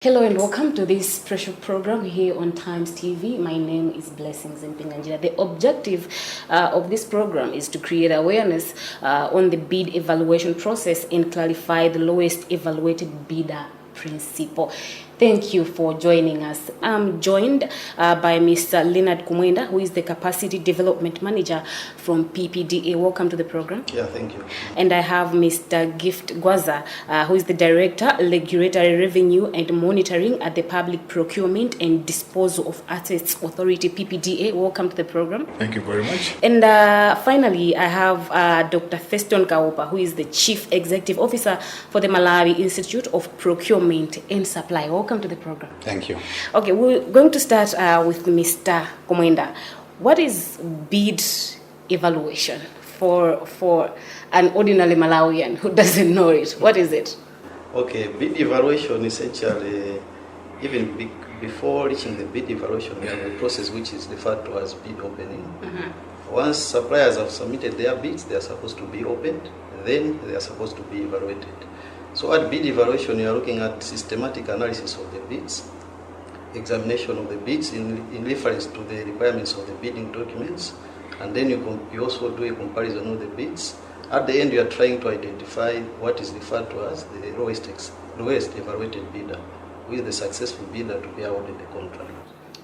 Hello and welcome to this special program here on Times TV. My name is Blessings Mpinganjira. The objective of this program is to create awareness on the bid evaluation process and clarify the lowest evaluated bidder principle. Thank you for joining us. I'm joined by Mr. Leonard Kumwenda, who is the Capacity Development Manager from PPDA. Welcome to the program. Yeah, thank you. And I have Mr. Gift Gwaza, who is the Director, Regulatory Revenue and Monitoring at the Public Procurement and Disposal of Assets Authority, PPDA. Welcome to the program. Thank you very much. And finally, I have Dr. Feston Kaupa, who is the Chief Executive Officer for the Malawi Institute of Procurement and Supply. Welcome to the program. Thank you. Okay, we're going to start with Mr. Kumwenda. What is bid evaluation for an ordinary Malawian who doesn't know it? What is it? Okay, bid evaluation essentially, even before reaching the bid evaluation, we have a process which is referred to as bid opening. Once suppliers have submitted their bids, they are supposed to be opened, then they are supposed to be evaluated. So at bid evaluation, you are looking at systematic analysis of the bids, examination of the bids in reference to the requirements of the bidding documents, and then you also do a comparison of the bids. At the end, you are trying to identify what is referred to as the lowest evaluated bidder, who is the successful bidder to be awarded the contract.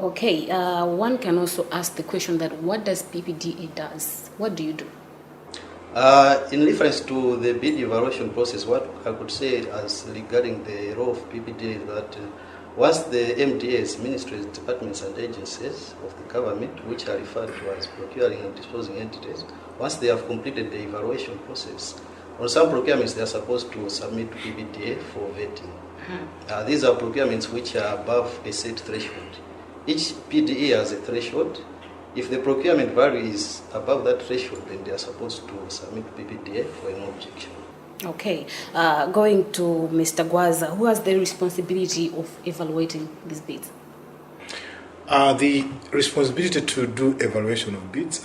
Okay, one can also ask the question that what does PPDA does? What do you do? In reference to the bid evaluation process, what I could say as regarding the role of PPDA is that once the MDAs, ministries, departments and agencies of the government, which are referred to as procuring and disposing entities, once they have completed the evaluation process, on some procurements they are supposed to submit to PPDA for vetting. These are procurements which are above a set threshold. Each PDA has a threshold. If the procurement value is above that threshold, then they are supposed to submit to PPDA for an objection. Okay, going to Mr. Gwaza, who has the responsibility of evaluating these bids? The responsibility to do evaluation of bids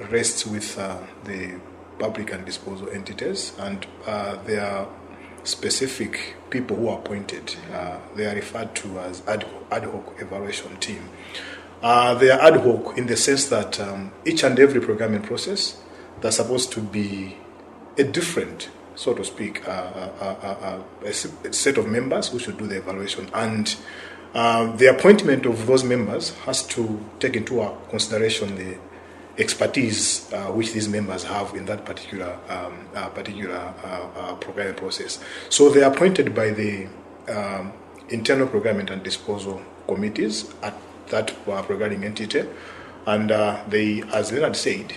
rests with the public and disposal entities, and there are specific people who are appointed. They are referred to as ad hoc evaluation team. They are ad hoc in the sense that each and every procurement process, they're supposed to be a different, so to speak, a set of members who should do the evaluation, and the appointment of those members has to take into consideration the expertise which these members have in that particular procurement process. So they are appointed by the internal procurement and disposal committees at that programming entity, and they, as Leonard said,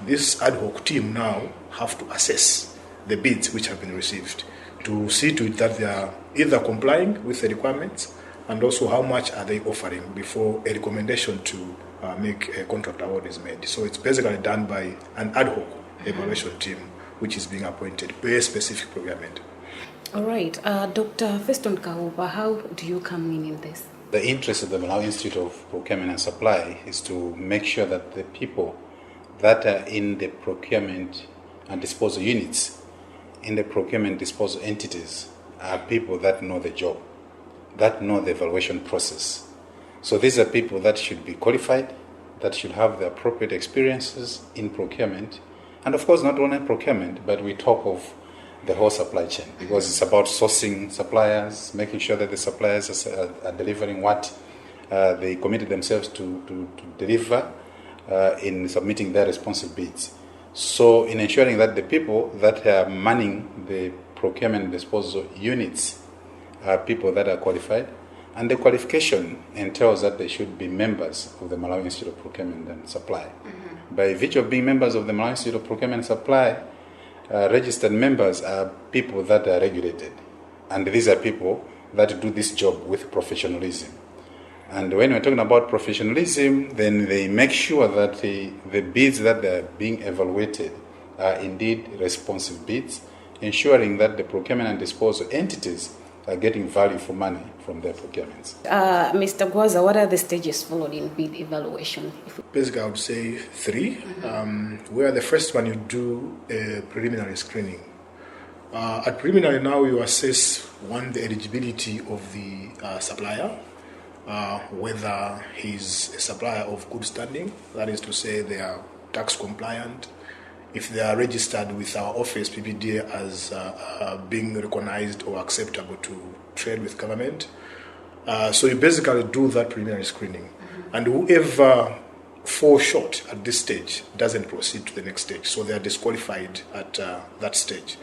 this ad hoc team now have to assess the bids which have been received to see to it that they are either complying with the requirements and also how much are they offering before a recommendation to make a contract award is made. So it's basically done by an ad hoc evaluation team which is being appointed per a specific procurement. All right, Dr. Feston Kaupa, how do you come in this? The interest of the Malawi Institute of Procurement and Supply is to make sure that the people that are in the procurement and disposal units, in the procurement disposal entities, are people that know the job, that know the evaluation process. So these are people that should be qualified, that should have the appropriate experiences in procurement, and of course not only procurement, but we talk of the whole supply chain, because it's about sourcing suppliers, making sure that the suppliers are delivering what they committed themselves to deliver in submitting their responsive bids. So in ensuring that the people that are manning the procurement and disposal units are people that are qualified, and the qualification entails that they should be members of the Malawi Institute of Procurement and Supply. By virtue of being members of the Malawi Institute of Procurement and Supply, registered members are people that are regulated, and these are people that do this job with professionalism. And when we're talking about professionalism, then they make sure that the bids that are being evaluated are indeed responsive bids, ensuring that the procurement and disposal entities are getting value for money from their procurements. Mr. Gwaza, what are the stages followed in bid evaluation? Basically, I would say 3. Where the first one you do a preliminary screening At preliminary now, you assess the eligibility of the supplier, whether he's a supplier of good standing, that is to say they are tax compliant, if they are registered with our office, PPDA, as being recognized or acceptable to trade with government. So you basically do that preliminary screening. And whoever falls short at this stage doesn't proceed to the next stage. So they are disqualified at that stage.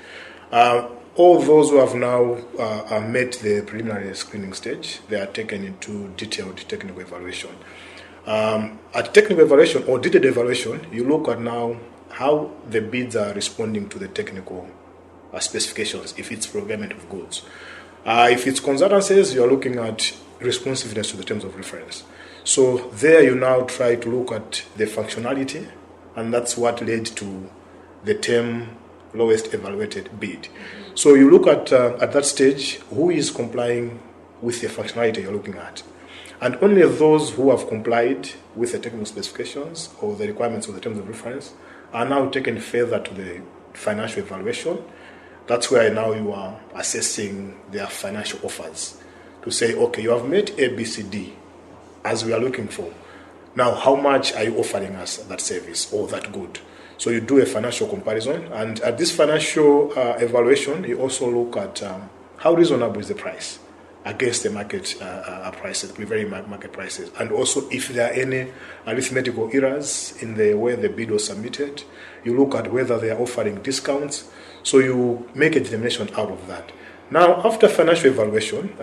All those who have now met the preliminary screening stage, they are taken into detailed technical evaluation. At technical evaluation or detailed evaluation, you look at now how the bids are responding to the technical specifications, if it's procurement of goods. If it's consultancies, you're looking at responsiveness to the terms of reference. So there you now try to look at the functionality, and that's what led to the term lowest evaluated bid. So you look at that stage, who is complying with the functionality you're looking at. And only those who have complied with the technical specifications or the requirements of the terms of reference are now taken further to the financial evaluation. That's where now you are assessing their financial offers to say, okay, you have met A, B, C, D as we are looking for. Now, how much are you offering us that service or that good? So you do a financial comparison, and at this financial evaluation, you also look at how reasonable is the price against the market prices, prevailing market prices, and also if there are any arithmetical errors in the way the bid was submitted. You look at whether they are offering discounts, so you make a determination out of that. Now, after financial evaluation,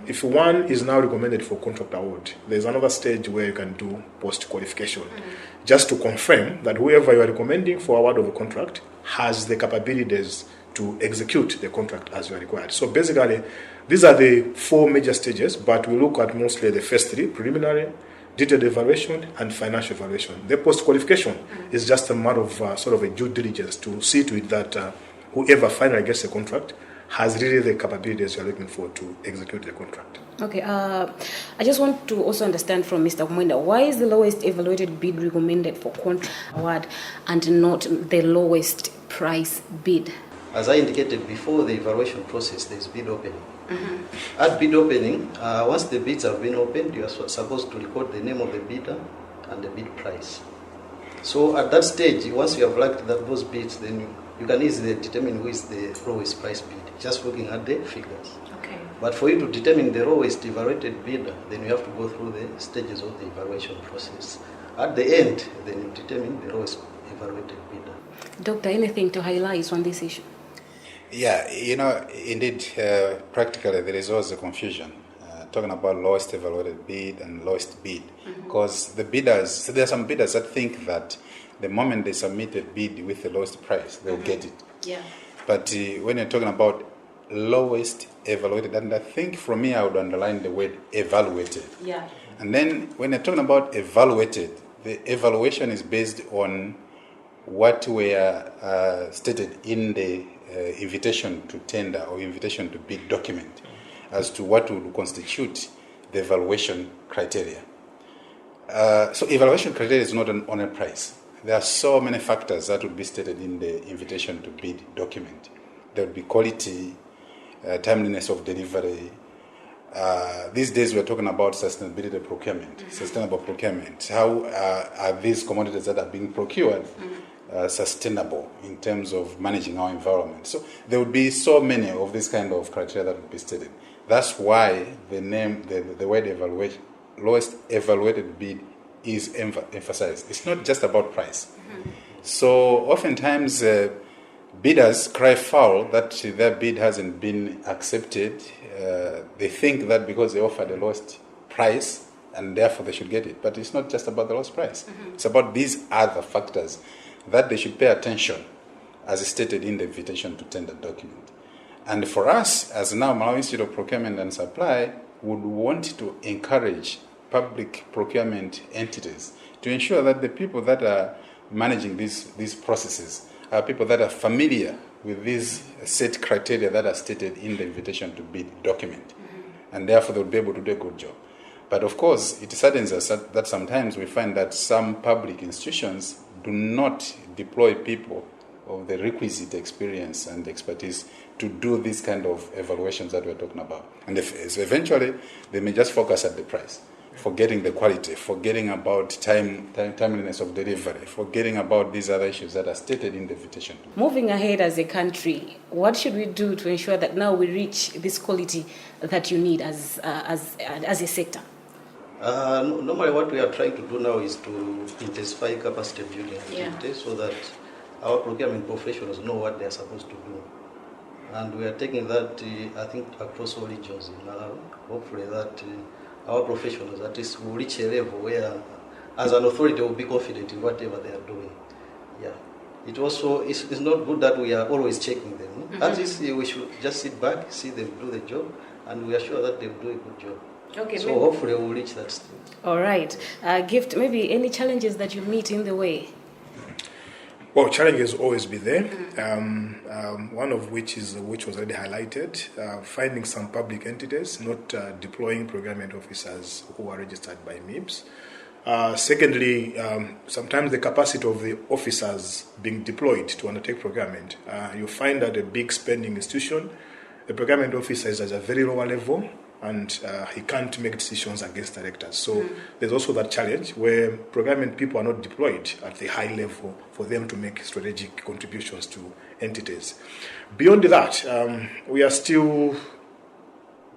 if one is now recommended for contract award, there's another stage where you can do post-qualification, just to confirm that whoever you are recommending for award of a contract has the capabilities to execute the contract as you are required. So basically, these are the four major stages, but we look at mostly the first three: preliminary, detailed evaluation, and financial evaluation. The post-qualification is just a matter of sort of a due diligence to see to it that whoever finally gets a contract has really the capabilities you're looking for to execute the contract. Okay, I just want to also understand from Mr. Mwenda, why is the lowest evaluated bid recommended for contract award and not the lowest price bid? As I indicated before, the evaluation process, there's bid opening. At bid opening, once the bids have been opened, you are supposed to record the name of the bidder and the bid price. So at that stage, once you have liked those bids, then you can easily determine who is the lowest price bid, just looking at the figures. Okay. But for you to determine the lowest evaluated bidder, then you have to go through the stages of the evaluation process. At the end, then you determine the lowest evaluated bidder. Doctor, anything to highlight on this issue? Yeah, indeed, practically there is always a confusion talking about lowest evaluated bid and lowest bid, because the bidders, so there are some bidders that think that the moment they submit a bid with the lowest price, they'll get it. Yeah. But when you're talking about lowest evaluated, and I think for me I would underline the word evaluated. Yeah. And then when you're talking about evaluated, the evaluation is based on what were stated in the invitation to tender or invitation to bid document as to what would constitute the evaluation criteria. So evaluation criteria is not on a price. There are so many factors that would be stated in the invitation to bid document. There would be quality, timeliness of delivery. These days we're talking about sustainability procurement, sustainable procurement. How are these commodities that are being procured sustainable in terms of managing our environment? So there would be so many of these kind of criteria that would be stated. That's why the name, the word evaluation, lowest evaluated bid is emphasized. It's not just about price. So oftentimes bidders cry foul that their bid hasn't been accepted. They think that because they offer the lowest price and therefore they should get it. But it's not just about the lowest price. It's about these other factors that they should pay attention, as stated in the invitation to tender document. And for us, as now Malawi Institute of Procurement and Supply, would want to encourage public procurement entities to ensure that the people that are managing these processes are people that are familiar with these set criteria that are stated in the invitation to bid document. And therefore they'll be able to do a good job. But of course, it saddens us that sometimes we find that some public institutions do not deploy people the requisite experience and expertise to do these kind of evaluations that we're talking about. And so eventually, they may just focus at the price, forgetting the quality, forgetting about timeliness of delivery, forgetting about these other issues that are stated in the invitation. Moving ahead as a country, what should we do to ensure that now we reach this quality that you need as a sector? Normally what we are trying to do now is to intensify capacity building activities so that our procurement professionals know what they are supposed to do. And we are taking that, I think, across all regions now. Hopefully that our professionals at least will reach a level where, as an authority, will be confident in whatever they are doing. Yeah. It also it's not good that we are always checking them. Mm-hmm. At least we should just sit back, see them do the job, and we are sure that they will do a good job. Okay. So hopefully we'll reach that stage. All right. Gift, maybe any challenges that you meet in the way? Well, challenges always be there. One of which was already highlighted, finding some public entities not deploying procurement officers who are registered by MIPS. Secondly, sometimes the capacity of the officers being deployed to undertake procurement. You find that a big spending institution, the procurement officer is at a very lower level, and he can't make decisions against directors. So there's also that challenge where procurement people are not deployed at the high level for them to make strategic contributions to entities. Beyond that, we are still,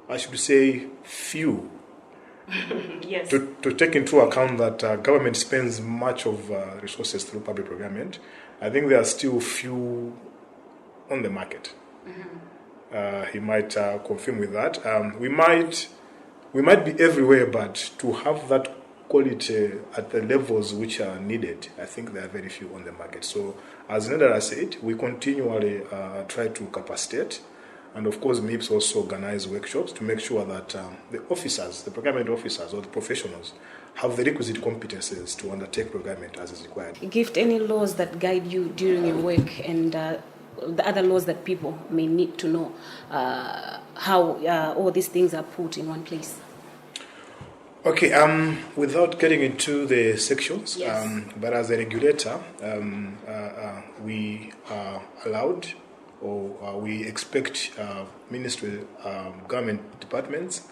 I should say, few. Yes. To take into account that government spends much of resources through public procurement, I think there are still few on the market. He might confirm with that. We might be everywhere, but to have that quality at the levels which are needed, I think there are very few on the market. So, as Nedara said, we continually try to capacitate, and of course, MIPS also organize workshops to make sure that the officers, the procurement officers or the professionals, have the requisite competences to undertake procurement as is required. Gift, any laws that guide you during your work and the other laws that people may need to know how all these things are put in one place? Okay, without getting into the sections, yes. But as a regulator, we are allowed or we expect ministry, government departments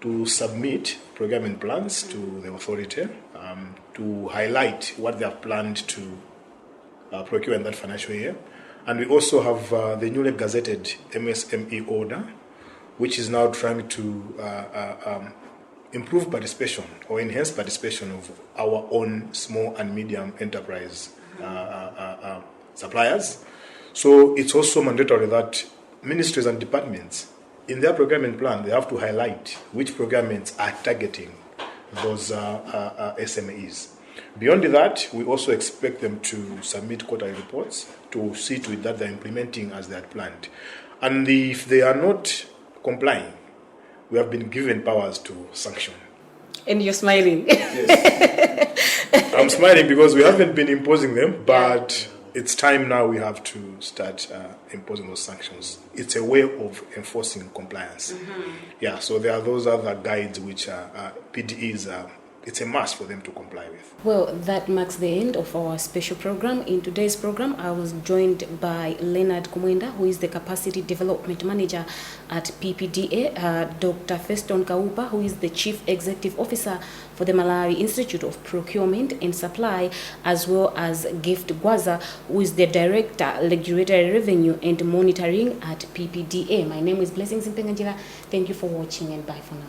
to submit procurement plans to the authority to highlight what they have planned to procure in that financial year. And we also have the newly gazetted MSME order, which is now trying to improve participation or enhance participation of our own small and medium enterprise suppliers. So it's also mandatory that ministries and departments, in their procurement plan, they have to highlight which procurements are targeting those SMEs. Beyond that, we also expect them to submit quarterly reports to see to it that they're implementing as they had planned. And if they are not complying, we have been given powers to sanction. And you're smiling. Yes. I'm smiling because we haven't been imposing them, but it's time now we have to start imposing those sanctions. It's a way of enforcing compliance. Yeah, so there are those other guides which PDEs it's a must for them to comply with. Well, that marks the end of our special program. In today's program, I was joined by Leonard Kumwenda, who is the Capacity Development Manager at PPDA, Dr. Feston Kaupa, who is the Chief Executive Officer for the Malawi Institute of Procurement and Supply, as well as Gift Gwaza, who is the Director, Regulatory Revenue and Monitoring at PPDA. My name is Blessings Mpenganjira. Thank you for watching and bye for now.